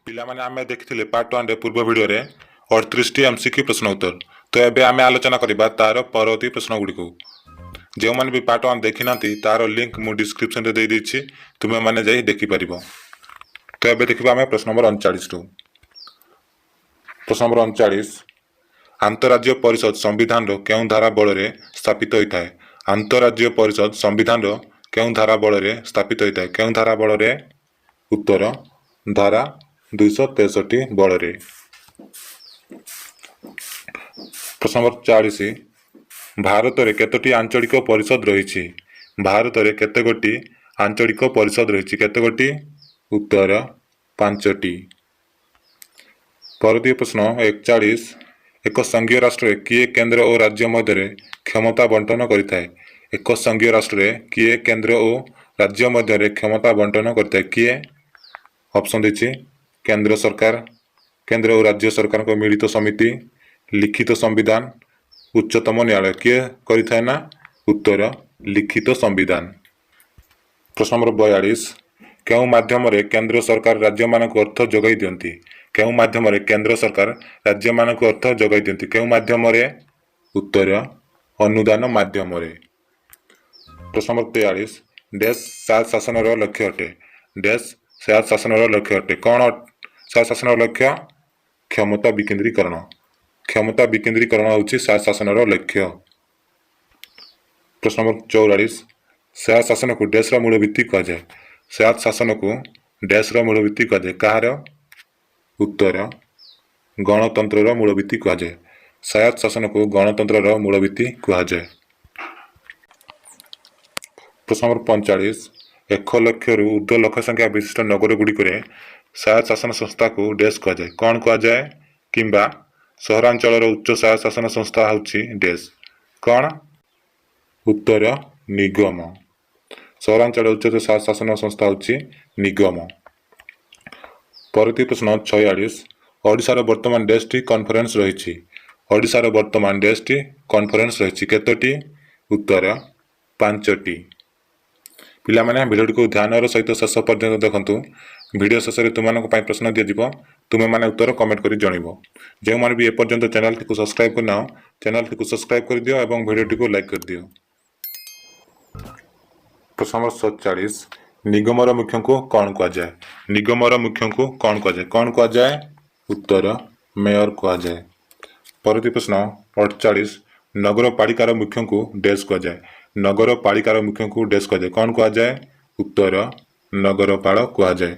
ପିଲାମାନେ ଆମେ ଦେଖିଥିଲେ ପାର୍ଟ 1 ରେ ପୂର୍ବ ଭିଡ଼ିଓରେ 38ଟି MCQ ପ୍ରଶ୍ନ ଉତ୍ତର। ତ ଏବେ ଆମେ ଆଲୋଚନା କରିବା ତାର ପରବର୍ତ୍ତୀ ପ୍ରଶ୍ନଗୁଡ଼ିକୁ। ଯେଉଁମାନେ ବି ପାର୍ଟ 1 ଦେଖିନାହାନ୍ତି ତାର ଲିଙ୍କ୍ ମୁଁ ଡିସ୍କ୍ରିପ୍ସନରେ ଦେଇଦେଇଛି, ତୁମେମାନେ ଯାଇ ଦେଖିପାରିବ। ତ ଏବେ ଦେଖିବା ଆମେ ପ୍ରଶ୍ନ ନମ୍ବର 39ରୁ। ପ୍ରଶ୍ନ ନମ୍ବର 39, ଆନ୍ତଃରାଜ୍ୟ ପରିଷଦ ସମ୍ବିଧାନର କେଉଁ ଧାରା ବଳରେ ସ୍ଥାପିତ ହୋଇଥାଏ? ଆନ୍ତଃରାଜ୍ୟ ପରିଷଦ ସମ୍ବିଧାନର କେଉଁ ଧାରା ବଳରେ ସ୍ଥାପିତ ହୋଇଥାଏ? କେଉଁ ଧାରା ବଳରେ? ଉତ୍ତର ଧାରା 263 ବଳରେ। ପ୍ରଶ୍ନ ନମ୍ବର 40, ଭାରତରେ କେତୋଟି ଆଞ୍ଚଳିକ ପରିଷଦ ରହିଛି? ଭାରତରେ କେତେଗୋଟି ଆଞ୍ଚଳିକ ପରିଷଦ ରହିଛି? କେତେଗୋଟି? ଉତ୍ତର 5ଟି। ପରବର୍ତ୍ତୀ ପ୍ରଶ୍ନ 41, ଏକ ସଂଘୀୟ ରାଷ୍ଟ୍ରରେ କିଏ କେନ୍ଦ୍ର ଓ ରାଜ୍ୟ ମଧ୍ୟରେ କ୍ଷମତା ବଣ୍ଟନ କରିଥାଏ? ଏକ ସଂଘୀୟ ରାଷ୍ଟ୍ରରେ କିଏ କେନ୍ଦ୍ର ଓ ରାଜ୍ୟ ମଧ୍ୟରେ କ୍ଷମତା ବଣ୍ଟନ କରିଥାଏ? କିଏ? ଅପସନ୍ ଦେଇଛି କେନ୍ଦ୍ର ସରକାର, କେନ୍ଦ୍ର ଓ ରାଜ୍ୟ ସରକାରଙ୍କ ମିଳିତ ସମିତି, ଲିଖିତ ସମ୍ବିଧାନ, ଉଚ୍ଚତମ ନ୍ୟାୟାଳୟ। କିଏ କରିଥାଏ ନା? ଉତ୍ତର ଲିଖିତ ସମ୍ବିଧାନ। ପ୍ରଶ୍ନ ନମ୍ବର 42, କେଉଁ ମାଧ୍ୟମରେ କେନ୍ଦ୍ର ସରକାର ରାଜ୍ୟମାନଙ୍କୁ ଅର୍ଥ ଯୋଗାଇ ଦିଅନ୍ତି? କେଉଁ ମାଧ୍ୟମରେ କେନ୍ଦ୍ର ସରକାର ରାଜ୍ୟମାନଙ୍କୁ ଅର୍ଥ ଯୋଗାଇ ଦିଅନ୍ତି? କେଉଁ ମାଧ୍ୟମରେ? ଉତ୍ତର ଅନୁଦାନ ମାଧ୍ୟମରେ। ପ୍ରଶ୍ନ ନମ୍ବର 43, ଡ୍ୟାସ୍ ସ୍ୱାୟତ୍ତ ଶାସନର ଲକ୍ଷ୍ୟ ଅଟେ? ଡ୍ୟାସ୍ ସ୍ୱାୟତ୍ତ ଶାସନର ଲକ୍ଷ୍ୟ ଅଟେ? କ'ଣ ସ୍ୱାୟତ୍ତ ଶାସନର ଲକ୍ଷ୍ୟ? କ୍ଷମତା ବିକେନ୍ଦ୍ରୀକରଣ। କ୍ଷମତା ବିକେନ୍ଦ୍ରୀକରଣ ହେଉଛି ସ୍ୱାୟତ୍ତ ଶାସନର ଲକ୍ଷ୍ୟ। ପ୍ରଶ୍ନ ନମ୍ବର 44, ସ୍ୱାୟତ୍ତ ଶାସନକୁ ଡ୍ୟାସ୍ର ମୂଳ ଭିତ୍ତି କୁହାଯାଏ? ସ୍ୱାୟତ୍ତ ଶାସନକୁ ଡ୍ୟାସ୍ର ମୂଳ ଭିତ୍ତି କୁହାଯାଏ? କାହାର? ଉତ୍ତର ଗଣତନ୍ତ୍ରର ମୂଳ ଭିତ୍ତି କୁହାଯାଏ। ସ୍ୱାୟତ୍ତ ଶାସନକୁ ଗଣତନ୍ତ୍ରର ମୂଳ ଭିତ୍ତି କୁହାଯାଏ। ପ୍ରଶ୍ନ ନମ୍ବର 45, 1 ଲକ୍ଷରୁ ଉର୍ଦ୍ଧ୍ୱ ଲୋକ ସଂଖ୍ୟା ବିଶିଷ୍ଟ ନଗରଗୁଡ଼ିକରେ ସ୍ୱାୟତ୍ତ ଶାସନ ସଂସ୍ଥାକୁ ଡ୍ୟାସ୍ କୁହାଯାଏ? କ'ଣ କୁହାଯାଏ? କିମ୍ବା ସହରାଞ୍ଚଳର ଉଚ୍ଚ ସ୍ୱାୟତ୍ତ ଶାସନ ସଂସ୍ଥା ହେଉଛି ଡ୍ୟାସ୍? କ'ଣ? ଉତ୍ତର ନିଗମ। ସହରାଞ୍ଚଳ ଉଚ୍ଚ ସ୍ୱାୟତ୍ତ ଶାସନ ସଂସ୍ଥା ହେଉଛି ନିଗମ। ପରବର୍ତ୍ତୀ ପ୍ରଶ୍ନ 46, ଓଡ଼ିଶାର ବର୍ତ୍ତମାନ ଡ୍ୟାସ୍ଟି କନଫରେନ୍ସ ରହିଛି? ଓଡ଼ିଶାର ବର୍ତ୍ତମାନ ଡ୍ୟାସ୍ଟି କନଫରେନ୍ସ ରହିଛି? କେତୋଟି? ଉତ୍ତର 5ଟି। ପିଲାମାନେ ଭିଡ଼ିଓଟିକୁ ଧ୍ୟାନର ସହିତ ଶେଷ ପର୍ଯ୍ୟନ୍ତ ଦେଖନ୍ତୁ। ଭିଡ଼ିଓ ଶେଷରେ ତୁମମାନଙ୍କ ପାଇଁ ପ୍ରଶ୍ନ ଦିଆଯିବ, ତୁମେମାନେ ଉତ୍ତର କମେଣ୍ଟ କରି ଜଣାଇବ। ଯେଉଁମାନେ ବି ଏପର୍ଯ୍ୟନ୍ତ ଚ୍ୟାନେଲଟିକୁ ସବସ୍କ୍ରାଇବ୍ କରିନାହ, ଚ୍ୟାନେଲଟିକୁ ସବସ୍କ୍ରାଇବ୍ କରିଦିଅ ଏବଂ ଭିଡ଼ିଓଟିକୁ ଲାଇକ୍ କରିଦିଅ। ପ୍ରଶ୍ନ ନମ୍ବର 47, ନିଗମର ମୁଖ୍ୟଙ୍କୁ କ'ଣ କୁହାଯାଏ? ନିଗମର ମୁଖ୍ୟଙ୍କୁ କ'ଣ କୁହାଯାଏ? କ'ଣ କୁହାଯାଏ? ଉତ୍ତର ମେୟର କୁହାଯାଏ। ପରବର୍ତ୍ତୀ ପ୍ରଶ୍ନ 48, ନଗରପାଳିକାର ମୁଖ୍ୟଙ୍କୁ ଡ୍ୟାସ୍ କୁହାଯାଏ? ନଗରପାଳିକାର ମୁଖ୍ୟଙ୍କୁ ଡ୍ୟାସ୍ କୁହାଯାଏ? କ'ଣ କୁହାଯାଏ? ଉତ୍ତର ନଗରପାଳ କୁହାଯାଏ।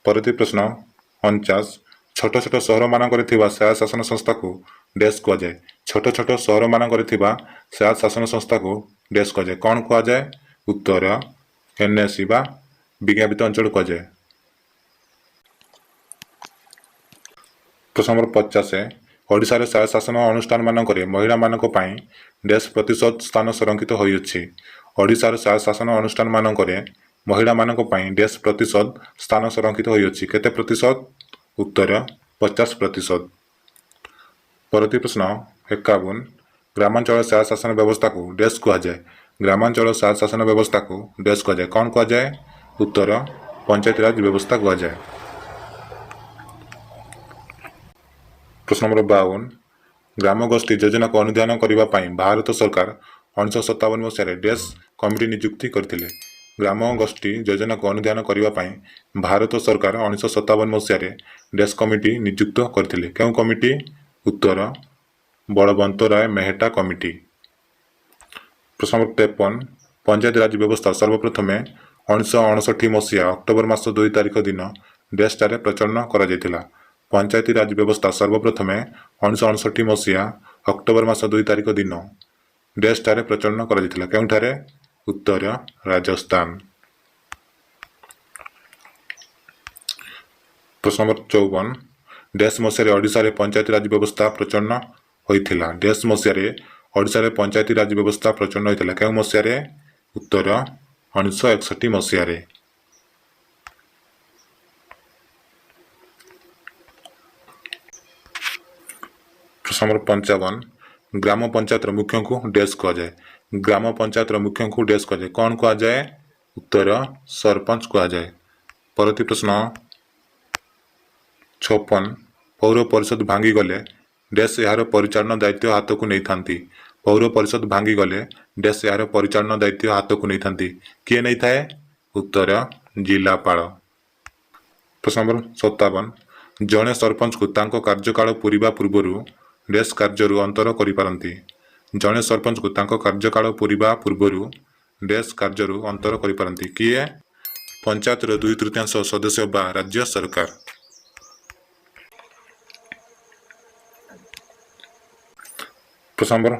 ପରବର୍ତ୍ତୀ ପ୍ରଶ୍ନ 49, ଛୋଟ ଛୋଟ ସହରମାନଙ୍କରେ ଥିବା ସ୍ୱାୟତ୍ତ ଶାସନ ସଂସ୍ଥାକୁ ଡ୍ୟାସ୍ କୁହାଯାଏ? ଛୋଟ ଛୋଟ ସହରମାନଙ୍କରେ ଥିବା ସ୍ୱାୟତ୍ତ ଶାସନ ସଂସ୍ଥାକୁ ଡ୍ୟାସ୍ କୁହାଯାଏ? କ'ଣ କୁହାଯାଏ? ଉତ୍ତର NSE ବା ବିଜ୍ଞାପିତ ଅଞ୍ଚଳ କୁହାଯାଏ। ପ୍ରଶ୍ନ ନମ୍ବର 50, ଓଡ଼ିଶାରେ ସ୍ୱାୟତ୍ତ ଶାସନ ଅନୁଷ୍ଠାନମାନଙ୍କରେ ମହିଳାମାନଙ୍କ ପାଇଁ ଡ୍ୟାସ୍ ପ୍ରତିଶତ ସ୍ଥାନ ସଂରକ୍ଷିତ ହୋଇଅଛି? ଓଡ଼ିଶାର ସ୍ୱାୟତ୍ତ ଶାସନ ଅନୁଷ୍ଠାନମାନଙ୍କରେ ମହିଳାମାନଙ୍କ ପାଇଁ ଡ୍ୟାସ୍ ପ୍ରତିଶତ ସ୍ଥାନ ସଂରକ୍ଷିତ ହୋଇଅଛି? କେତେ ପ୍ରତିଶତ? ଉତ୍ତର 50%। ପରବର୍ତ୍ତୀ ପ୍ରଶ୍ନ 51, ଗ୍ରାମାଞ୍ଚଳ ସ୍ୱାୟତ୍ତ ଶାସନ ବ୍ୟବସ୍ଥାକୁ ଡ୍ୟାସ୍ କୁହାଯାଏ? ଗ୍ରାମାଞ୍ଚଳ ସ୍ୱାୟତ୍ତ ଶାସନ ବ୍ୟବସ୍ଥାକୁ ଡ୍ୟାସ୍ କୁହାଯାଏ? କ'ଣ କୁହାଯାଏ? ଉତ୍ତର ପଞ୍ଚାୟତିରାଜ ବ୍ୟବସ୍ଥା କୁହାଯାଏ। ପ୍ରଶ୍ନ ନମ୍ବର 52, ଗ୍ରାମଗୋଷ୍ଠୀ ଯୋଜନାକୁ ଅନୁଧ୍ୟାନ କରିବା ପାଇଁ ଭାରତ ସରକାର 1957 ମସିହାରେ ଡ୍ୟାସ୍ କମିଟି ନିଯୁକ୍ତି କରିଥିଲେ? ଗ୍ରାମଗୋଷ୍ଠୀ ଯୋଜନାକୁ ଅନୁଧ୍ୟାନ କରିବା ପାଇଁ ଭାରତ ସରକାର 1957 ମସିହାରେ ଡ୍ୟାସ୍ କମିଟି ନିଯୁକ୍ତ କରିଥିଲେ? କେଉଁ କମିଟି? ଉତ୍ତର ବଳବନ୍ତ ରାୟ ମେହେଟ୍ଟା କମିଟି। ପ୍ରଶ୍ନ ନମ୍ବର 53, ପଞ୍ଚାୟତିରାଜ ବ୍ୟବସ୍ଥା ସର୍ବପ୍ରଥମେ 1959 ମସିହା ଅକ୍ଟୋବର ମାସ 2 ତାରିଖ ଦିନ ଡ୍ୟାସ୍ଠାରେ ପ୍ରଚଳନ କରାଯାଇଥିଲା? ପଞ୍ଚାୟତିରାଜ ବ୍ୟବସ୍ଥା ସର୍ବପ୍ରଥମେ 1959 ମସିହା ଅକ୍ଟୋବର ମାସ 2 ତାରିଖ ଦିନ ଡ୍ୟାସ୍ଠାରେ ପ୍ରଚଳନ କରାଯାଇଥିଲା? କେଉଁଠାରେ? ଉତ୍ତର ରାଜସ୍ଥାନ। ପ୍ରଶ୍ନ ନମ୍ବର 54, ଡ୍ୟାସ୍ ମସିହାରେ ଓଡ଼ିଶାରେ ପଞ୍ଚାୟତିରାଜ ବ୍ୟବସ୍ଥା ପ୍ରଚଳନ ହୋଇଥିଲା? ଡ୍ୟାସ୍ ମସିହାରେ ଓଡ଼ିଶାରେ ପଞ୍ଚାୟତିରାଜ ବ୍ୟବସ୍ଥା ପ୍ରଚଳନ ହୋଇଥିଲା? କେଉଁ ମସିହାରେ? ଉତ୍ତର 1961 ମସିହାରେ। ପ୍ରଶ୍ନ ନମ୍ବର 55, ଗ୍ରାମ ପଞ୍ଚାୟତର ମୁଖ୍ୟଙ୍କୁ ଡ୍ୟାସ୍ କୁହାଯାଏ? ଗ୍ରାମ ପଞ୍ଚାୟତର ମୁଖ୍ୟଙ୍କୁ ଡ୍ୟାସ୍ କୁହାଯାଏ? କ'ଣ କୁହାଯାଏ? ଉତ୍ତର ସରପଞ୍ଚ କୁହାଯାଏ। ପରବର୍ତ୍ତୀ ପ୍ରଶ୍ନ 56 ପୌର ପରିଷଦ ଭାଙ୍ଗିଗଲେ ଡ୍ୟାସ୍ ଏହାର ପରିଚାଳନା ଦାୟିତ୍ୱ ହାତକୁ ନେଇଥାନ୍ତି। ପୌର ପରିଷଦ ଭାଙ୍ଗିଗଲେ ଡ୍ୟାସ୍ ଏହାର ପରିଚାଳନା ଦାୟିତ୍ୱ ହାତକୁ ନେଇଥାନ୍ତି। କିଏ ନେଇଥାଏ? ଉତ୍ତର ଜିଲ୍ଲାପାଳ। ପ୍ରଶ୍ନ ନମ୍ବର 57 ଜଣେ ସରପଞ୍ଚକୁ ତାଙ୍କ କାର୍ଯ୍ୟକାଳ ପୂରିବା ପୂର୍ବରୁ ଡ୍ୟାସ୍ କାର୍ଯ୍ୟରୁ ଅନ୍ତର କରିପାରନ୍ତି। ଜଣେ ସରପଞ୍ଚକୁ ତାଙ୍କ କାର୍ଯ୍ୟକାଳ ପୂରିବା ପୂର୍ବରୁ ଡ୍ୟାସ୍ କାର୍ଯ୍ୟରୁ ଅନ୍ତର କରିପାରନ୍ତି। କିଏ? ପଞ୍ଚାୟତର 2/3 ସଦସ୍ୟ ବା ରାଜ୍ୟ ସରକାର। ପ୍ରଶ୍ନ ନମ୍ବର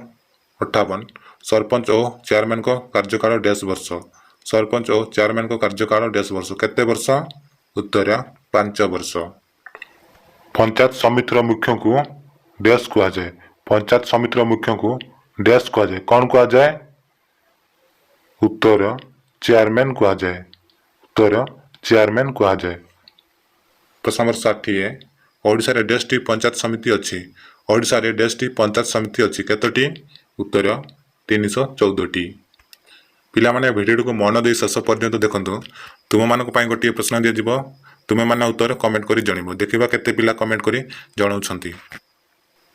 58 ସରପଞ୍ଚ ଓ ଚେୟାରମ୍ୟାନଙ୍କ କାର୍ଯ୍ୟକାଳ ଡ୍ୟାସ୍ ବର୍ଷ। ସରପଞ୍ଚ ଓ ଚେୟାରମ୍ୟାନଙ୍କ କାର୍ଯ୍ୟକାଳ ଡ୍ୟାସ୍ ବର୍ଷ। କେତେ ବର୍ଷ? ଉତ୍ତର 5 ବର୍ଷ। ପଞ୍ଚାୟତ ସମିତିର ମୁଖ୍ୟଙ୍କୁ ଡ୍ୟାସ୍ କୁହାଯାଏ। ପଞ୍ଚାୟତ ସମିତିର ମୁଖ୍ୟଙ୍କୁ ଡ୍ୟାସ୍ କୁହାଯାଏ। କ'ଣ କୁହାଯାଏ? ଉତ୍ତର ଚେୟାରମ୍ୟାନ କୁହାଯାଏ। ଉତ୍ତର ଚେୟାରମ୍ୟାନ କୁହାଯାଏ। ପ୍ରଶ୍ନ ନମ୍ବର 60 ଓଡ଼ିଶାରେ ଡ୍ୟାସ୍ଟି ପଞ୍ଚାୟତ ସମିତି ଅଛି। ଓଡ଼ିଶାରେ ଡ୍ୟାସ୍ଟି ପଞ୍ଚାୟତ ସମିତି ଅଛି। କେତୋଟି? ଉତ୍ତର 314ଟି। ପିଲାମାନେ ଭିଡ଼ିଓଟିକୁ ମନ ଦେଇ ଶେଷ ପର୍ଯ୍ୟନ୍ତ ଦେଖନ୍ତୁ। ତୁମମାନଙ୍କ ପାଇଁ ଗୋଟିଏ ପ୍ରଶ୍ନ ଦିଆଯିବ। ତୁମେମାନେ ଉତ୍ତର କମେଣ୍ଟ କରି ଜଣାଇବ। ଦେଖିବା କେତେ ପିଲା କମେଣ୍ଟ କରି ଜଣାଉଛନ୍ତି।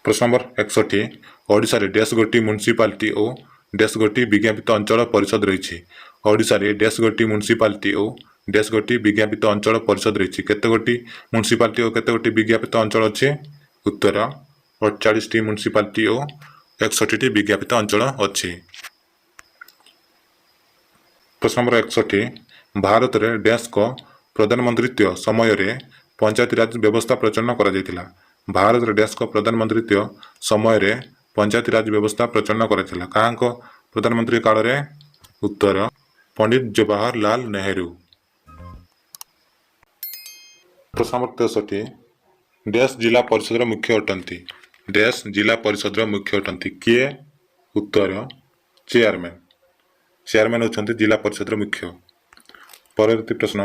ପ୍ରଶ୍ନ ନମ୍ବର 61 ଓଡ଼ିଶାରେ ଡ୍ୟାସ୍ ଗୋଟି ମ୍ୟୁନିସିପାଲିଟି ଓ ଡ୍ୟାସ୍ ଗୋଟି ବିଜ୍ଞାପିତ ଅଞ୍ଚଳ ପରିଷଦ ରହିଛି। ଓଡ଼ିଶାରେ ଡ୍ୟାସ୍ ଗୋଟି ମ୍ୟୁନିସିପାଲିଟି ଓ ଡ୍ୟାସ୍ ଗୋଟି ବିଜ୍ଞାପିତ ଅଞ୍ଚଳ ପରିଷଦ ରହିଛି। କେତେ ଗୋଟି ମ୍ୟୁନିସିପାଲିଟି ଓ କେତେ ଗୋଟି ବିଜ୍ଞାପିତ ଅଞ୍ଚଳ ଅଛି? ଉତ୍ତର 48ଟି ମ୍ୟୁନିସିପାଲିଟି ଓ 61ଟି ବିଜ୍ଞାପିତ ଅଞ୍ଚଳ ଅଛି। ପ୍ରଶ୍ନ ନମ୍ବର 61 ଭାରତରେ ଡ୍ୟାସ୍ଙ୍କ ପ୍ରଧାନମନ୍ତ୍ରୀତ୍ୱ ସମୟରେ ପଞ୍ଚାୟତିରାଜ ବ୍ୟବସ୍ଥା ପ୍ରଚଳନ କରାଯାଇଥିଲା। ଭାରତରେ ଡ୍ୟାସ୍ଙ୍କ ପ୍ରଧାନମନ୍ତ୍ରୀତ୍ୱ ସମୟରେ ପଞ୍ଚାୟତିରାଜ ବ୍ୟବସ୍ଥା ପ୍ରଚଳନ କରାଯାଇଥିଲା। କାହାଙ୍କ ପ୍ରଧାନମନ୍ତ୍ରୀ କାଳରେ? ଉତ୍ତର ପଣ୍ଡିତ ଜବାହରଲାଲ ନେହେରୁ। ପ୍ରଶ୍ନ ନମ୍ବର 63 ଡ୍ୟାସ୍ ଜିଲ୍ଲା ପରିଷଦର ମୁଖ୍ୟ ଅଟନ୍ତି। ଡ୍ୟାସ୍ ଜିଲ୍ଲା ପରିଷଦର ମୁଖ୍ୟ ଅଟନ୍ତି। କିଏ? ଉତ୍ତର ଚେୟାରମ୍ୟାନ। ଚେୟାରମ୍ୟାନ ହେଉଛନ୍ତି ଜିଲ୍ଲା ପରିଷଦର ମୁଖ୍ୟ। ପରବର୍ତ୍ତୀ ପ୍ରଶ୍ନ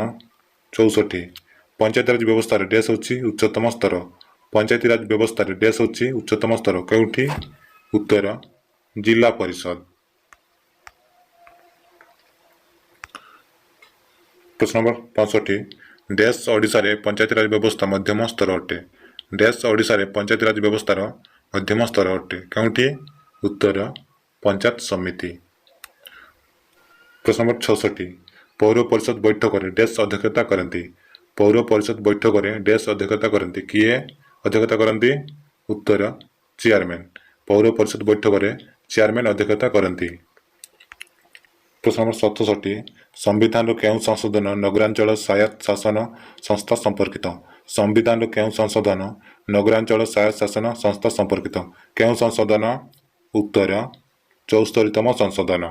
64 ପଞ୍ଚାୟତିରାଜ ବ୍ୟବସ୍ଥାରେ ଡ୍ୟାସ୍ ହେଉଛି ଉଚ୍ଚତମ ସ୍ତର। ପଞ୍ଚାୟତିରାଜ ବ୍ୟବସ୍ଥାରେ ଡ୍ୟାସ୍ ହେଉଛି ଉଚ୍ଚତମ ସ୍ତର। କେଉଁଠି? ଉତ୍ତର ଜିଲ୍ଲା ପରିଷଦ। ପ୍ରଶ୍ନ ନମ୍ବର 65 ଡ୍ୟାସ୍ ଓଡ଼ିଶାରେ ପଞ୍ଚାୟତିରାଜ ବ୍ୟବସ୍ଥା ମଧ୍ୟମ ସ୍ତର ଅଟେ। ଡ୍ୟାସ୍ ଓଡ଼ିଶାରେ ପଞ୍ଚାୟତିରାଜ ବ୍ୟବସ୍ଥାର ମଧ୍ୟମ ସ୍ତର ଅଟେ। କେଉଁଠି? ଉତ୍ତର ପଞ୍ଚାୟତ ସମିତି। ପ୍ରଶ୍ନ ନମ୍ବର 66 ପୌର ପରିଷଦ ବୈଠକରେ ଡ୍ୟାସ୍ ଅଧ୍ୟକ୍ଷତା କରନ୍ତି। ପୌର ପରିଷଦ ବୈଠକରେ ଡ୍ୟାସ୍ ଅଧ୍ୟକ୍ଷତା କରନ୍ତି। କିଏ ଅଧ୍ୟକ୍ଷତା କରନ୍ତି? ଉତ୍ତର ଚେୟାରମ୍ୟାନ। ପୌର ପରିଷଦ ବୈଠକରେ ଚେୟାରମ୍ୟାନ ଅଧ୍ୟକ୍ଷତା କରନ୍ତି। ପ୍ରଶ୍ନ ନମ୍ବର 67 ସମ୍ବିଧାନର କେଉଁ ସଂଶୋଧନ ନଗରାଞ୍ଚଳ ସ୍ୱାୟତ୍ତ ଶାସନ ସଂସ୍ଥା ସମ୍ପର୍କିତ? ସମ୍ବିଧାନର କେଉଁ ସଂଶୋଧନ ନଗରାଞ୍ଚଳ ସ୍ୱାୟତ୍ତ ଶାସନ ସଂସ୍ଥା ସମ୍ପର୍କିତ? କେଉଁ ସଂଶୋଧନ? ଉତ୍ତର 74ତମ ସଂଶୋଧନ।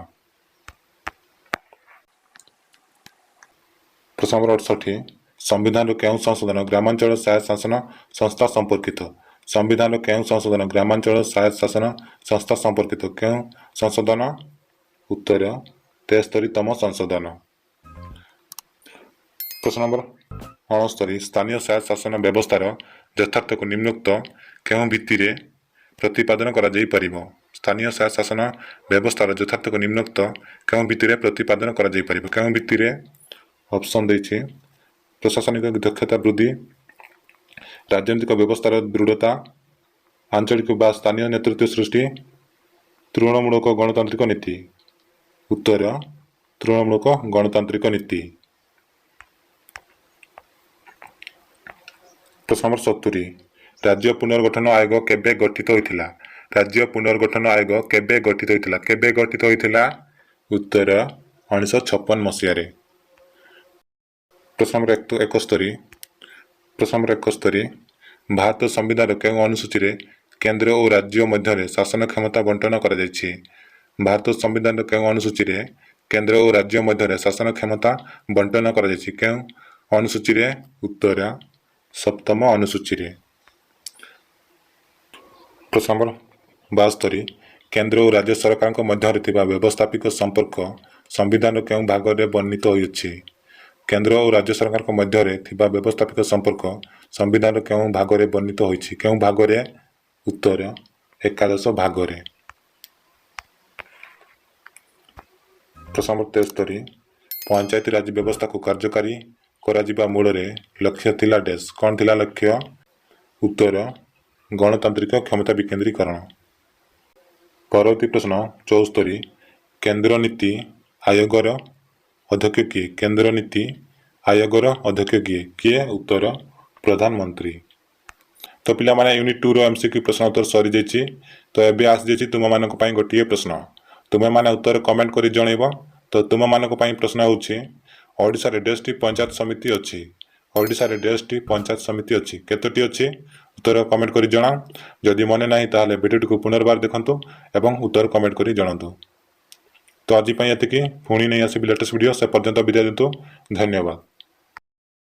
ପ୍ରଶ୍ନ ନମ୍ବର 68 ସମ୍ବିଧାନର କେଉଁ ସଂଶୋଧନ ଗ୍ରାମାଞ୍ଚଳ ସ୍ୱାୟତ୍ତ ଶାସନ ସଂସ୍ଥା ସମ୍ପର୍କିତ? ସମ୍ବିଧାନର କେଉଁ ସଂଶୋଧନ ଗ୍ରାମାଞ୍ଚଳ ସ୍ୱାୟତ୍ତ ଶାସନ ସଂସ୍ଥା ସମ୍ପର୍କିତ? କେଉଁ ସଂଶୋଧନ? ଉତ୍ତର 73ତମ ସଂଶୋଧନ। ପ୍ରଶ୍ନ ନମ୍ବର 69 ସ୍ଥାନୀୟ ସ୍ୱାୟତ୍ତ ଶାସନ ବ୍ୟବସ୍ଥାର ଯଥାର୍ଥକୁ ନିମ୍ନୋକ୍ତ କେଉଁ ଭିତ୍ତିରେ ପ୍ରତିପାଦନ କରାଯାଇପାରିବ? ସ୍ଥାନୀୟ ସ୍ୱାୟତ୍ତ ଶାସନ ବ୍ୟବସ୍ଥାର ଯଥାର୍ଥକୁ ନିମ୍ନୋକ୍ତ କେଉଁ ଭିତ୍ତିରେ ପ୍ରତିପାଦନ କରାଯାଇପାରିବ? କେଉଁ ଭିତ୍ତିରେ? ଅପସନ୍ ଦେଇଛି ପ୍ରଶାସନିକ ଦକ୍ଷତା ବୃଦ୍ଧି, ରାଜନୈତିକ ବ୍ୟବସ୍ଥାର ଦୃଢ଼ତା, ଆଞ୍ଚଳିକ ବା ସ୍ଥାନୀୟ ନେତୃତ୍ୱ ସୃଷ୍ଟି, ତୃଣମୂଳକ ଗଣତାନ୍ତ୍ରିକ ନୀତି। ଉତ୍ତର ତୃଣମୂଳକ ଗଣତାନ୍ତ୍ରିକ ନୀତି। ପ୍ରଶ୍ନ ନମ୍ବର 70 ରାଜ୍ୟ ପୁନର୍ଗଠନ ଆୟୋଗ କେବେ ଗଠିତ ହୋଇଥିଲା? ରାଜ୍ୟ ପୁନର୍ଗଠନ ଆୟୋଗ କେବେ ଗଠିତ ହୋଇଥିଲା? କେବେ ଗଠିତ ହୋଇଥିଲା? ଉତ୍ତର 1956 ମସିହାରେ। ପ୍ରଶ୍ନ ନମ୍ବର 71 ପ୍ରଶ୍ନ ନମ୍ବର 71 ଭାରତ ସମ୍ବିଧାନର କେଉଁ ଅନୁସୂଚୀରେ କେନ୍ଦ୍ର ଓ ରାଜ୍ୟ ମଧ୍ୟରେ ଶାସନ କ୍ଷମତା ବଣ୍ଟନ କରାଯାଇଛି? ଭାରତ ସମ୍ବିଧାନର କେଉଁ ଅନୁସୂଚୀରେ କେନ୍ଦ୍ର ଓ ରାଜ୍ୟ ମଧ୍ୟରେ ଶାସନ କ୍ଷମତା ବଣ୍ଟନ କରାଯାଇଛି? କେଉଁ ଅନୁସୂଚୀରେ? ଉତ୍ତର 7ମ ଅନୁସୂଚୀରେ। ପ୍ରଶ୍ନ ନମ୍ବର 72 କେନ୍ଦ୍ର ଓ ରାଜ୍ୟ ସରକାରଙ୍କ ମଧ୍ୟରେ ଥିବା ବ୍ୟବସ୍ଥାପିକ ସମ୍ପର୍କ ସମ୍ବିଧାନର କେଉଁ ଭାଗରେ ବର୍ଣ୍ଣିତ ହୋଇଅଛି? କେନ୍ଦ୍ର ଓ ରାଜ୍ୟ ସରକାରଙ୍କ ମଧ୍ୟରେ ଥିବା ବ୍ୟବସ୍ଥାପିକ ସମ୍ପର୍କ ସମ୍ବିଧାନର କେଉଁ ଭାଗରେ ବର୍ଣ୍ଣିତ ହୋଇଛି? କେଉଁ ଭାଗରେ? ଉତ୍ତର 11 ଭାଗରେ। ପ୍ରଶ୍ନ ନମ୍ବର 73 ପଞ୍ଚାୟତିରାଜ ବ୍ୟବସ୍ଥାକୁ କାର୍ଯ୍ୟକାରୀ କରାଯିବା ମୂଳରେ ଲକ୍ଷ୍ୟ ଥିଲା ଡ୍ୟାସ୍। କ'ଣ ଥିଲା ଲକ୍ଷ୍ୟ? उत्तर गणतांत्रिक क्षमता विकेंद्रीकरण। परवर्ती प्रश्न 74 केंद्र नीति आयोगर अध्यक्ष किए? केंद्र नीति आयोगर अध्यक्ष किए? किए? उत्तर प्रधानमंत्री। तो पिला माने यूनिट 2 रो एमसीक्यू प्रश्न उत्तर सरी जाइछि। तो एबे आस जाइछि तुम मानक पई गोटिए प्रश्न। तुमे माने उत्तर कमेंट करी जणैबो। तो तुम मानक पई प्रश्न होछि ओडिसा रे डेस्टी पंचायत समिति अछि? ओडिसा रे डेस्टी पंचायत समिति अछि? केतोटी अछि? उत्तर कमेंट करी जणाओ। जदि मने नाही ताले भिडियो को पुनर्बार देखंतु एवं उत्तर कमेंट करी जणांतु। तो आज एतिकी पुणी नहीं आसबि लेटेस्ट वीडियो से पर्यंत विदाय दिंतु। धन्यवाद।